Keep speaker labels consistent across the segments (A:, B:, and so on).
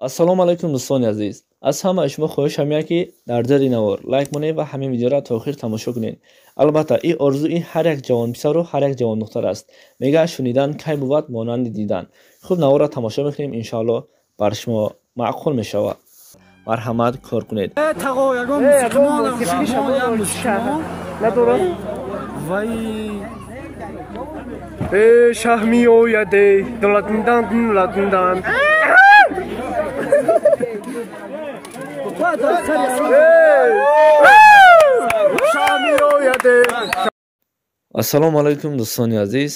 A: ассалому алайкум дӯстони азиз. Аз ҳамаи шумо хоҳишам яке дар зери навор лайк монед ва ҳамин видеоро то охир тамошо кунед. Албатта ин орзуи ҳар як ҷавон писару ҳар як ҷавон духтар аст. Мегӯяд шунидан кай бувад монанди дидан. Хуб, наворро тамошо мекунем, иншоалло бар шумо маъқул мешавад. Марҳамат, кор кунед.
B: شاه می آیده دلتندان دلتندان
A: ассалому алайкум дӯстони азиз.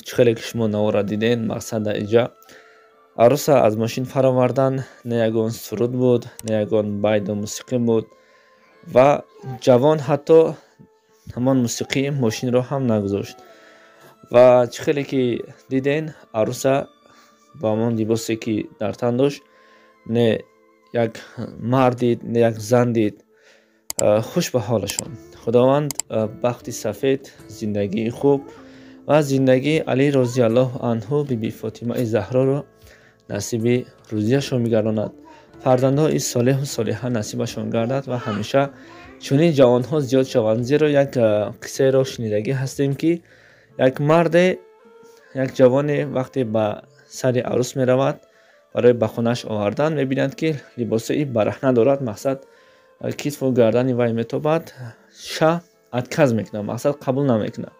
A: чӣ хеле ки шумо навора диден, мақсад иҷа аруса аз мошин фаровардан не ягон суруд буд, не ягон байду мусиқӣ буд ва ҷавон ҳатто ҳамон мусиқии мошинро ҳам нагузошт. ва чӣ хеле ки диден аруса ба ҳамон либосе ки дар тан дошт, не як мард дид, не як зан дид. хуш ба ҳолашон. худованд бахти сафед, зиндагии хуб ва зиндагии Али розиаллоҳу анҳу биби Фотимаи Заҳроро насиби рӯзияшон мегардонад. фарзандҳои солеҳу солиҳа насибашон гардад ва ҳамеша чунин ҷавонҳо зиёд шаванд. зеро як қиссаеро шнидагӣ ҳастем ки як марде, як ҷавоне вақте ба сари арӯс меравад барои ба хонааш овардан, мебинад ки либоси барахна дорад. мақсад китву гардани вай метобад, ша адказ мекунад, мақсад қабул намекунад.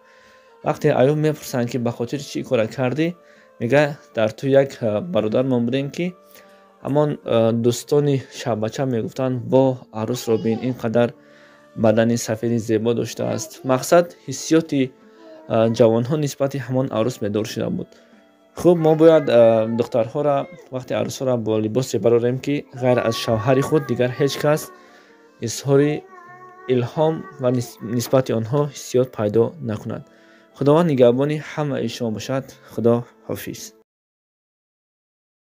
A: вақте аюб мепурсанд ки ба хотири чӣ кора кардӣ, мега дар ту як бародар мон будем ки ҳамон дӯстони шабача мегуфтанд во арӯсро бин, ин қадар бадани сафеди зебо доштааст. мақсад ҳиссиёти ҷавонҳо нисбати ҳамон арӯс бедор шуда буд. хуб, мо бояд духтарҳоро вақте арӯсҳоро бо либосе барорем ки ғайр аз шавҳари худ дигар ҳеҷ кас изҳори илҳом ва нисбати онҳо ҳиссиёт пайдо накунад. худованд нигаҳбони ҳамаи шумо бошад. худо ҳофиз.